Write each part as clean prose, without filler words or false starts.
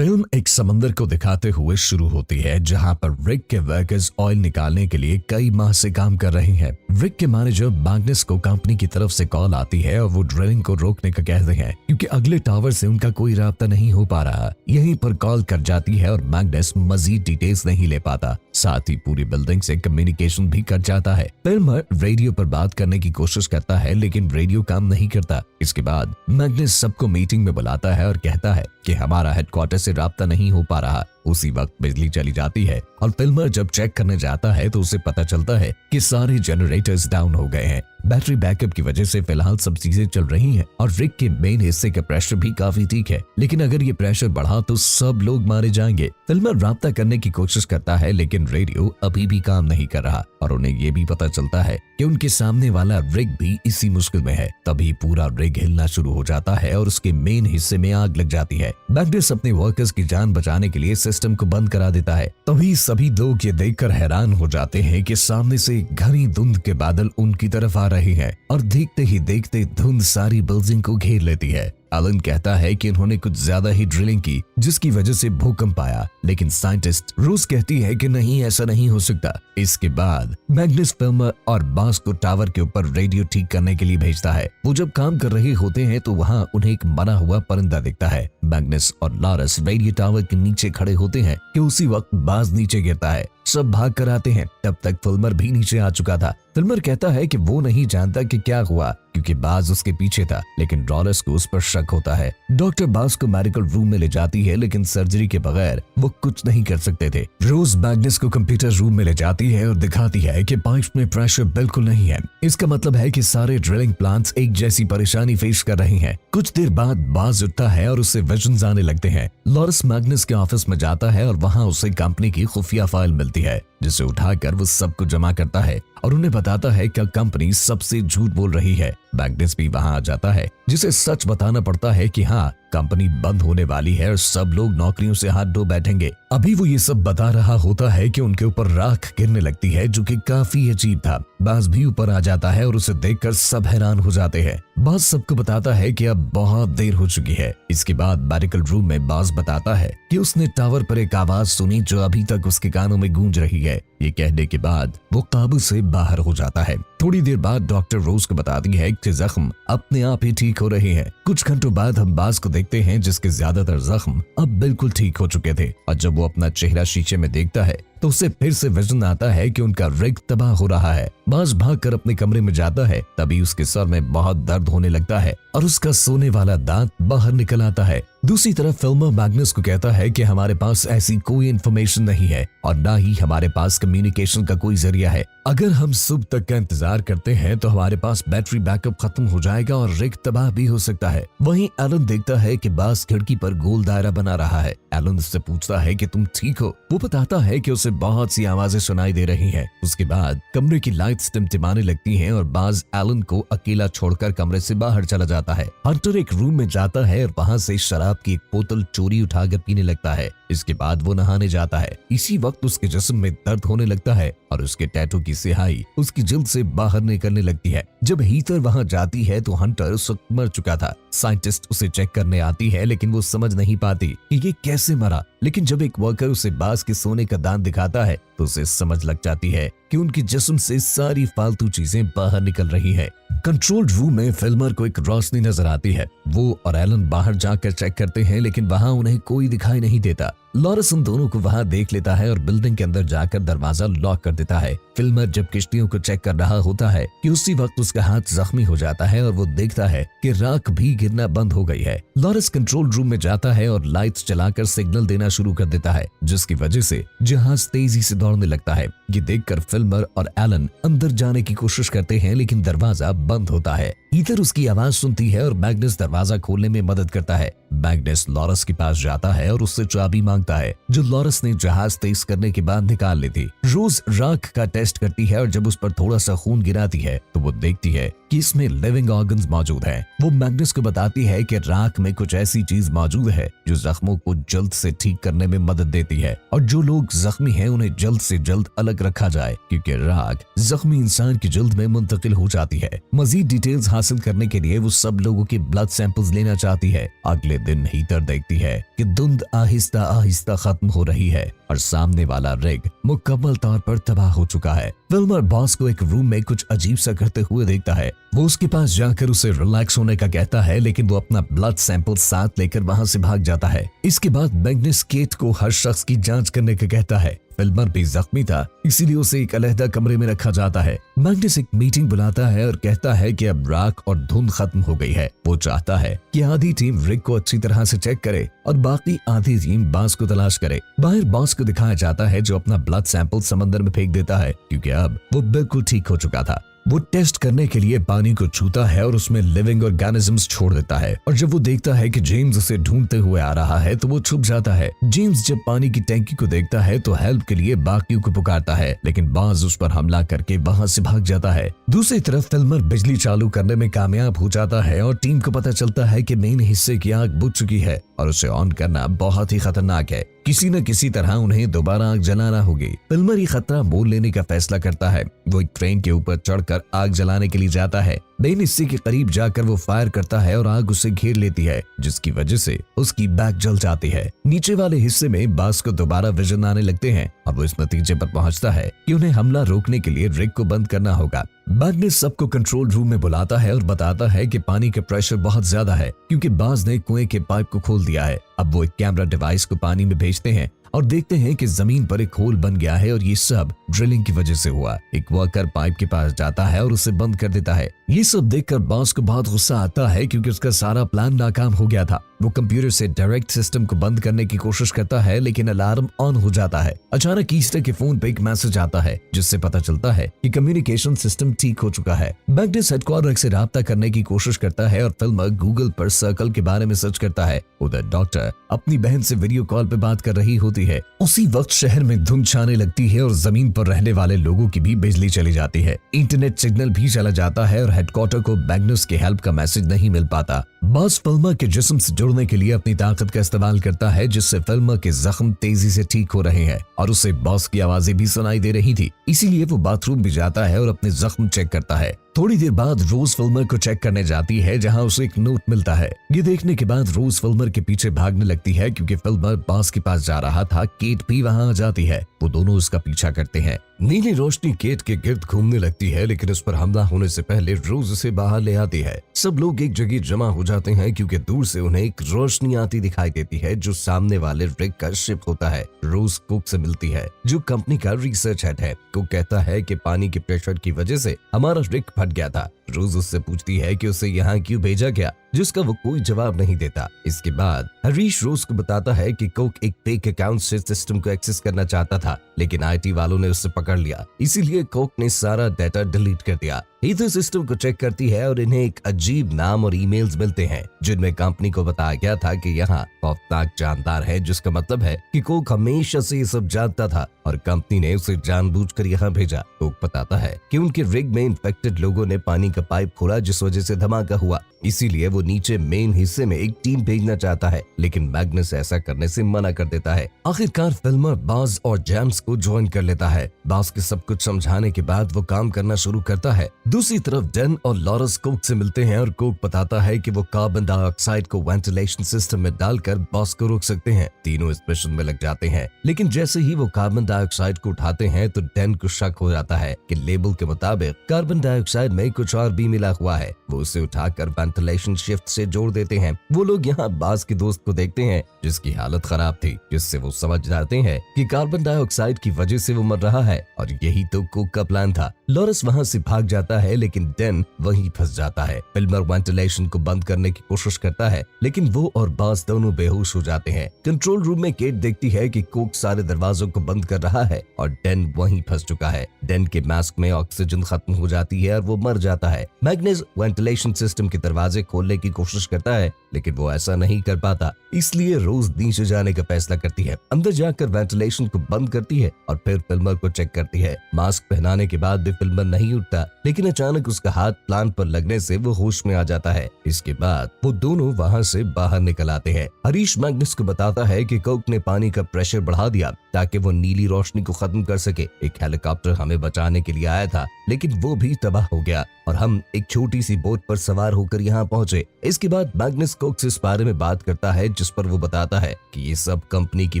Film एक समंदर को दिखाते हुए शुरू होती है जहां पर रिक के वर्कर्स ऑयल निकालने के लिए कई माह से काम कर रहे हैं। रिक के मैनेजर मैग्नस को कंपनी की तरफ से कॉल आती है और वो ड्रिलिंग को रोकने का कहते हैं क्योंकि अगले टावर से उनका कोई राब्ता नहीं हो पा रहा। यहीं पर कॉल कर जाती है और मैग्नस मजीद डिटेल्स नहीं ले पाता, साथ ही पूरी बिल्डिंग से कम्युनिकेशन भी कट जाता है। फिल्मर रेडियो पर बात करने की कोशिश करता है लेकिन रेडियो काम नहीं करता। इसके बाद मैग्नस सबको मीटिंग में बुलाता है और कहता है कि हमारा हेडक्वार्टर से राब्ता नहीं हो पा रहा। उसी वक्त बिजली चली जाती है और फिल्मर जब चेक करने जाता है तो उसे पता चलता है कि सारे जनरेटर्स डाउन हो गए हैं। बैटरी बैकअप की वजह से फिलहाल सब चीजें चल रही हैं और रिक के मेन हिस्से का प्रेशर भी काफी ठीक है, लेकिन अगर ये प्रेशर बढ़ा तो सब लोग मारे जाएंगे। फिल्मर राब्ता करने की कोशिश करता है लेकिन रेडियो अभी भी काम नहीं कर रहा और उन्हें ये भी पता चलता है कि उनके सामने वाला रिग भी इसी मुश्किल में है। तभी पूरा रिग हिलना शुरू हो जाता है और उसके मेन हिस्से में आग लग जाती है। मैग्नस अपने वर्कर्स की जान बचाने के लिए सिस्टम को बंद करा देता है। तभी सभी लोग ये देखकर हैरान हो जाते हैं कि सामने से घनी धुंध के बादल उनकी तरफ आ रहे हैं और देखते ही देखते धुंध सारी बिल्डिंग को घेर लेती है। एलन कहता है कि उन्होंने कुछ ज्यादा ही ड्रिलिंग की जिसकी वजह से भूकंप आया, लेकिन साइंटिस्ट रोज कहती है कि नहीं, ऐसा नहीं हो सकता। इसके बाद मैग्नस फिल्मर और बास को टावर के ऊपर रेडियो ठीक करने के लिए भेजता है। वो जब काम कर रहे होते हैं तो वहाँ उन्हें एक मरा हुआ परिंदा दिखता है। मैग्नस और लॉरस रेडियो टावर के नीचे खड़े होते हैं कि उसी वक्त बास नीचे गिरता है। सब भाग कर आते हैं। तब तक फिल्मर भी नीचे आ चुका था। फिल्मर कहता है कि वो नहीं जानता कि क्या हुआ क्योंकि बाज उसके पीछे था, लेकिन लॉरस को उस पर शक होता है। डॉक्टर बाज को मेडिकल रूम में ले जाती है लेकिन सर्जरी के बगैर वो कुछ नहीं कर सकते थे। रोज मैग्नस को कंप्यूटर रूम में ले जाती है और दिखाती है कि पाइप में प्रेशर बिल्कुल नहीं है। इसका मतलब है कि सारे ड्रिलिंग प्लांट्स एक जैसी परेशानी फेस कर रहे हैं। कुछ देर बाद बाज उठता है और उससे विजन्स आने लगते हैं। लॉरस मैग्नस के ऑफिस में जाता है और वहाँ उसे कंपनी की खुफिया फाइल मिलती है जिसे उठाकर वो सबको जमा करता है और उन्हें बताता है कि कंपनी सबसे झूठ बोल रही है। मैग्नस भी वहां आ जाता है जिसे सच बताना पड़ता है कि हाँ, कंपनी बंद होने वाली है और सब लोग नौकरियों से हाथ धो बैठेंगे। अभी वो ये सब बता रहा होता है कि उनके ऊपर राख गिरने लगती है जो कि काफी अजीब था। बाज भी ऊपर आ जाता है और उसे देखकर सब हैरान हो जाते हैं। बाज सबको बताता है कि अब बहुत देर हो चुकी है। इसके बाद मेडिकल रूम में बाज बताता है कि उसने टावर पर एक आवाज सुनी जो अभी तक उसके कानों में गूंज रही है। ये कहने के बाद वो काबू से बाहर हो जाता है। थोड़ी देर बाद डॉक्टर रोज को बताती है कि जख्म अपने आप ही ठीक हो रहे हैं। कुछ घंटों बाद हम बाज को देखते हैं जिसके ज्यादातर जख्म अब बिल्कुल ठीक हो चुके थे और जब वो अपना चेहरा शीशे में देखता है तो उसे फिर से विजन आता है कि उनका रिग तबाह हो रहा है। बाज भागकर अपने कमरे में जाता है। तभी उसके सर में बहुत दर्द होने लगता है और उसका सोने वाला दांत बाहर निकल आता है। दूसरी तरफ फिल्मर मैग्नस को कहता है कि हमारे पास ऐसी कोई इन्फॉर्मेशन नहीं है और ना ही हमारे पास कम्युनिकेशन का कोई जरिया है। अगर हम सुबह तक का इंतजार करते हैं तो हमारे पास बैटरी बैकअप खत्म हो जाएगा और रिग तबाह भी हो सकता है। वहीं एलन देखता है कि बाज खिड़की पर गोल दायरा बना रहा है। एलन उससे पूछता है कि तुम ठीक हो? वो बताता है कि उसे बहुत सी आवाजें सुनाई दे रही हैं। उसके बाद कमरे की लाइट्स टिमटिमाने लगती हैं और बाज एलन को अकेला छोड़कर कमरे से बाहर चला जाता है। हंटर एक रूम में जाता है और वहाँ से शराब की एक बोतल चोरी उठाकर पीने लगता है। इसके बाद वो नहाने जाता है। इसी वक्त उसके जिस्म में दर्द होने लगता है और उसके टैटू की स्याही उसकी जिल्द से बाहर निकलने लगती है। जब हीथर वहां जाती है तो हंटर उस वक्त मर चुका था। साइंटिस्ट उसे चेक करने आती है लेकिन वो समझ नहीं पाती कि ये कैसे मरा। लेकिन जब एक वर्कर उसे बाज के सोने का दांत दिखाता है तो उसे समझ लग जाती है कि उनकी जिस्म से सारी फालतू चीजें बाहर निकल रही है। कंट्रोल रूम में फिल्मर को एक रोशनी नजर आती है। वो और एलन बाहर जाकर चेक करते हैं लेकिन वहां उन्हें कोई दिखाई नहीं देता। लॉरस उन दोनों को वहां देख लेता है और बिल्डिंग के अंदर जाकर दरवाजा लॉक कर देता है। फिल्मर जब किश्तियों को चेक कर रहा होता है कि उसी वक्त उसका हाथ जख्मी हो जाता है और वो देखता है कि राख भी गिरना बंद हो गई है। लॉरस कंट्रोल रूम में जाता है और लाइट्स चलाकर सिग्नल देना शुरू कर देता है जिसकी वजह से जहाज तेजी से दौड़ने लगता है। ये देखकर फिल्मर और एलन अंदर जाने की कोशिश करते हैं लेकिन दरवाजा बंद होता है। हीथर उसकी आवाज सुनती है और मैग्नस दरवाजा खोलने में मदद करता है। मैग्नस लॉरस के पास जाता है और उससे चाबी मांगता है जो लॉरस ने जहाज तेज करने के बाद निकाल ली थी। रोज राख का टेस्ट करती है और जब उस पर थोड़ा सा खून गिराती है तो वो देखती है कि इसमें लिविंग ऑर्गन्स मौजूद हैं। वो मैग्नस को बताती है कि राख में कुछ ऐसी चीज मौजूद है जो जख्मों को जल्द से ठीक करने में मदद देती है और जो लोग जख्मी हैं उन्हें जल्द से जल्द अलग रखा जाए क्योंकि राख जख्मी इंसान की जल्द में मुंतकिल हो जाती है। मजीद डिटेल्स हासिल करने के लिए वो सब लोगों के ब्लड सैंपल्स लेना चाहती है। अगले दिन हीटर देखती है कि धुंध आहिस्ता आहिस्ता खत्म हो रही है और सामने वाला रिग मुकम्मल तौर पर तबाह हो चुका है। फिल्मर बॉस को एक रूम में कुछ अजीब सा करते हुए देखता है। वो उसके पास जाकर उसे रिलैक्स होने का कहता है, लेकिन वो अपना ब्लड सैंपल साथ लेकर वहां से भाग जाता है। इसके बाद मैग्नस केट को हर शख्स की जांच करने का कहता है। फिल्मर भी जख्मी था, इसीलिए उसे एक अलहदा कमरे में रखा जाता है। मैग्नस एक मीटिंग बुलाता है और कहता है कि अब राख और धुंध खत्म हो गई है। वो चाहता है कि आधी टीम रिग को अच्छी तरह से चेक करे और बाकी आधी टीम बॉस को तलाश करे। बाहर बॉस को दिखाया जाता है जो अपना ब्लड सैंपल समंदर में फेंक देता है, क्योंकि अब वो बिल्कुल ठीक हो चुका था। वो टेस्ट करने के लिए पानी को छूता है और उसमें लिविंग ऑर्गेनिजम्स छोड़ देता है, और जब वो देखता है कि जेम्स उसे ढूंढते हुए आ रहा है तो वो छुप जाता है। जेम्स जब पानी की टैंकी को देखता है तो हेल्प के लिए बाकियों को पुकारता है, लेकिन बॉस उस पर हमला करके वहां से भाग जाता है। दूसरी तरफ फिल्मर बिजली चालू करने में कामयाब हो जाता है और टीम को पता चलता है कि मेन हिस्से की आग बुझ चुकी है और उसे ऑन करना बहुत ही खतरनाक है। किसी न किसी तरह उन्हें दोबारा आग जलाना होगी। फिल्मर ये खतरा मोल लेने का फैसला करता है। वो एक ट्रेन के ऊपर चढ़कर आग जलाने के लिए जाता है। मेन हिस्से के करीब जाकर वो फायर करता है और आग उसे घेर लेती है, जिसकी वजह से उसकी बैक जल जाती है। नीचे वाले हिस्से में बॉस को दोबारा विजन आने लगते हैं और वो इस नतीजे पर पहुंचता है कि उन्हें हमला रोकने के लिए रिग को बंद करना होगा। मैग्नस सबको कंट्रोल रूम में बुलाता है और बताता है कि पानी का प्रेशर बहुत ज्यादा है, क्योंकि बॉस ने कुएं के पाइप को खोल दिया है। अब वो एक कैमरा डिवाइस को पानी में भेजते हैं और देखते हैं कि जमीन पर एक होल बन गया है और ये सब ड्रिलिंग की वजह से हुआ। एक वर्कर पाइप के पास जाता है और उसे बंद कर देता है। ये सब देखकर बॉस को बहुत गुस्सा आता है, क्योंकि उसका सारा प्लान नाकाम हो गया था। वो कंप्यूटर से डायरेक्ट सिस्टम को बंद करने की कोशिश करता है, लेकिन अलार्म ऑन हो जाता है। अचानक ईस्टर के फोन पे एक मैसेज आता है, जिससे पता चलता है कि कम्युनिकेशन सिस्टम ठीक हो चुका है। मैग्नस हेडक्वार्टर से राब्ता करने की कोशिश करता है और फिल्मर गूगल पर सर्कल के बारे में सर्च करता है। उधर डॉक्टर अपनी बहन से वीडियो कॉल पे बात कर रही होती है। उसी वक्त शहर में धुंध छाने लगती है और जमीन पर रहने वाले लोगों की भी बिजली चली जाती है। इंटरनेट सिग्नल भी चला जाता है और हेडक्वार्टर को मैग्नस के हेल्प का मैसेज नहीं मिल पाता। बॉस फिल्मर के जिस्म से जुड़ने के लिए अपनी ताकत का इस्तेमाल करता है, जिससे फिल्मर के जख्म तेजी से ठीक हो रहे हैं और उसे बॉस की आवाजें भी सुनाई दे रही थी। इसीलिए वो बाथरूम भी जाता है और अपने जख्म चेक करता है। थोड़ी देर बाद रोज फिल्मर को चेक करने जाती है, जहां उसे एक नोट मिलता है। ये देखने के बाद रोज फिल्मर के पीछे भागने लगती है, क्योंकि फिल्मर बॉस के पास जा रहा था। केट भी वहां आ जाती है। वो दोनों उसका पीछा करते हैं। नीली रोशनी केट के गिर्द घूमने लगती है, लेकिन उस पर हमला होने से पहले रोज उसे बाहर ले आती है। सब लोग एक जगह जमा हो जाते हैं, क्योंकि दूर से उन्हें एक रोशनी आती दिखाई देती है, जो सामने वाले रिग का शिप होता है। रोज कुक से मिलती है, जो कंपनी का रिसर्च हेड है। कुक कहता है कि पानी के प्रेशर की वजह से हमारा रिग फट गया था। रोज उससे पूछती है कि उसे यहाँ क्यों भेजा गया, जिसका वो कोई जवाब नहीं देता। इसके बाद हरीश रोज को बताता है कि कुक एक फेक अकाउंट से सिस्टम को एक्सेस करना चाहता था, लेकिन आईटी वालों ने उसे पकड़ लिया। इसीलिए कुक ने सारा डाटा डिलीट कर दिया। हीथर सिस्टम को चेक करती है और इन्हें एक अजीब नाम और ईमेल्स मिलते हैं, जिनमें कंपनी को बताया गया था कि यहाँ खौफनाक जानदार है, जिसका मतलब है कि कुक हमेशा से ये सब जानता था और कंपनी ने उसे जानबूझकर यहाँ भेजा। कुक बताता है कि उनके रिग में इन्फेक्टेड लोगों ने पानी का पाइप खोला, जिस वजह से धमाका हुआ। इसीलिए वो नीचे मेन हिस्से में एक टीम भेजना चाहता है, लेकिन मैग्नस ऐसा करने से मना कर देता है। आखिरकार फिल्मर बॉस और जेम्स को ज्वाइन कर लेता है। बॉस के सब कुछ समझाने के बाद वो काम करना शुरू करता है। दूसरी तरफ डेन और लॉरेंस कुक से मिलते हैं और कुक बताता है कि वो कार्बन डाइऑक्साइड को वेंटिलेशन सिस्टम में डालकर बॉस को रोक सकते हैं। तीनों इस मिशन में लग जाते हैं, लेकिन जैसे ही वो कार्बन डाइऑक्साइड को उठाते हैं तो डेन को शक हो जाता है कि लेबल के मुताबिक कार्बन डाइऑक्साइड में कुछ और भी मिला हुआ है। वो उसे उठाकर वेंटिलेशन शिफ्ट से जोड़ देते हैं। वो लोग यहाँ बॉस के दोस्त को देखते हैं, जिसकी हालत खराब थी, जिससे वो समझ जाते हैं कि कार्बन डाइऑक्साइड की वजह से वो मर रहा है, और यही तो कुक का प्लान था। लॉरेंस वहाँ से भाग जाता है, लेकिन डेन वहीं फंस जाता है। फिल्मर वेंटिलेशन को बंद करने की कोशिश करता है, लेकिन वो और बॉस दोनों बेहोश हो जाते हैं। कंट्रोल रूम में केट देखती है कि कुक सारे दरवाजों को बंद कर रहा है और डेन वहीं फंस चुका है। डेन के मास्क में ऑक्सीजन खत्म हो जाती है और वो मर जाता है। मैग्नस वेंटिलेशन सिस्टम के दरवाजे खोलने की कोशिश करता है, लेकिन वो ऐसा नहीं कर पाता। इसलिए रोज नीचे जाने का फैसला करती है। अंदर जाकर वेंटिलेशन को बंद करती है और फिर फिल्मर को चेक चेक करती है। मास्क पहनाने के बाद भी फिल्मर नहीं उठता, लेकिन अचानक उसका हाथ प्लान पर लगने से वो होश में आ जाता है। इसके बाद वो दोनों वहाँ से बाहर निकल आते हैं। हरीश मैग्नस को बताता है कि कोक ने पानी का प्रेशर बढ़ा दिया ताकि वो नीली रोशनी को खत्म कर सके। एक हेलीकॉप्टर हमें बचाने के लिए आया था, लेकिन वो भी तबाह हो गया और हम एक छोटी सी बोट पर सवार होकर यहाँ पहुंचे। इसके बाद मैग्नस कोक से इस बारे में बात करता है, जिस पर वो बताता है कि ये सब कंपनी की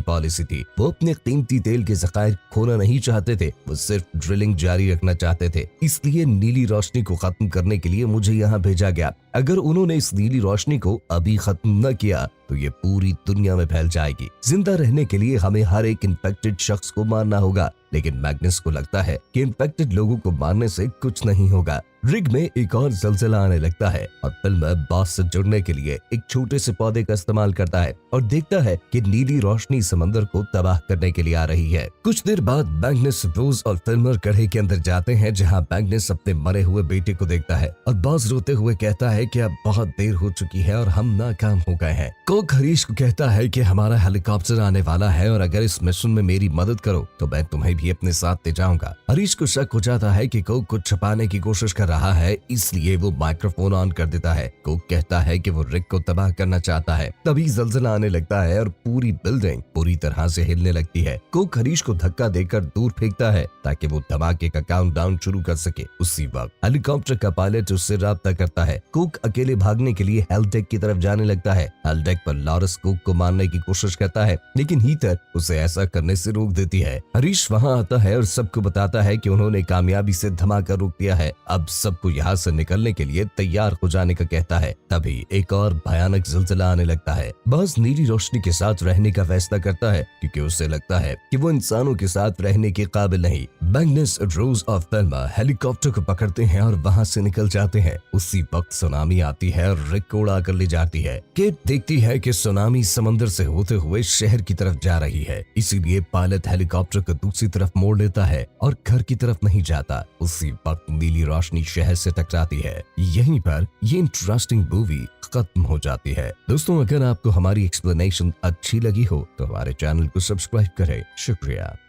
पॉलिसी थी। वो अपने कीमती तेल के ज़खायर खोना नहीं चाहते थे, वो सिर्फ ड्रिलिंग जारी रखना चाहते थे। इसलिए नीली रोशनी को खत्म करने के लिए मुझे यहाँ भेजा गया। अगर उन्होंने इस नीली रोशनी को अभी खत्म न किया तो ये पूरी दुनिया में फैल जाएगी। जिंदा रहने के लिए हमें हर एक इन्फेक्टेड शख्स को मारना होगा, लेकिन मैग्नस को लगता है कि इन्फेक्टेड लोगों को मारने से कुछ नहीं होगा। रिग में एक और जलजला आने लगता है और फिल्म बॉस से जुड़ने के लिए एक छोटे से पौधे का इस्तेमाल करता है और देखता है कि नीली रोशनी समंदर को तबाह करने के लिए आ रही है। कुछ देर बाद मैग्नस, रोज और फिल्मर कढ़े के अंदर जाते हैं, जहाँ मैग्नस अपने मरे हुए बेटे को देखता है और बॉस रोते हुए कहता है कि अब बहुत देर हो चुकी है और हम नाकाम हो गए हैं। कोक हरीश को कहता है कि हमारा हेलीकॉप्टर आने वाला है और अगर इस मिशन में मेरी मदद करो तो मैं तुम्हें भी अपने साथ ले जाऊंगा। हरीश को शक हो जाता है कि कोक कुछ छुपाने की कोशिश कर रहा है, इसलिए वो माइक्रोफोन ऑन कर देता है। कोक कहता है कि वो रिक को तबाह करना चाहता है। तभी जलजला आने लगता है और पूरी बिल्डिंग पूरी तरह से हिलने लगती है। कोक हरीश को धक्का देकर दूर फेंकता है ताकि वो धमाके का काउंटडाउन शुरू कर सके। उसी वक्त हेलीकॉप्टर का पायलट उससे राब्ता करता है। कोक अकेले भागने के लिए हेल्डेक की तरफ जाने लगता है। हेल्डेक पर लॉरेंस कोक को मारने की कोशिश करता है, लेकिन हीथर उसे ऐसा करने से रोक देती है। हरीश वहाँ आता है और सबको बताता है कि उन्होंने कामयाबी से धमाका रोक दिया है। अब सबको यहाँ से निकलने के लिए तैयार हो जाने का कहता है। तभी एक और भयानक ज़लज़ला आने लगता है। बॉस नीली रोशनी के साथ रहने का फैसला करता है क्योंकि उसे लगता है कि वो इंसानों के साथ रहने के काबिल नहीं। मैग्नस, रोज और फिल्मा हेलीकॉप्टर को पकड़ते हैं और वहाँ से निकल जाते हैं। उसी वक्त सुनामी आती है और रिक को उड़ा कर ले जाती है। केट देखती है कि सुनामी समंदर से होते हुए शहर की तरफ जा रही है, इसीलिए पायलट हेलीकॉप्टर को दूसरी तरफ मोड़ लेता है और घर की तरफ नहीं जाता। उसी वक्त नीली रोशनी शहर से टकराती है। यहीं पर ये इंटरेस्टिंग मूवी खत्म हो जाती है। दोस्तों, अगर आपको हमारी एक्सप्लेनेशन अच्छी लगी हो तो हमारे चैनल को सब्सक्राइब करें। शुक्रिया।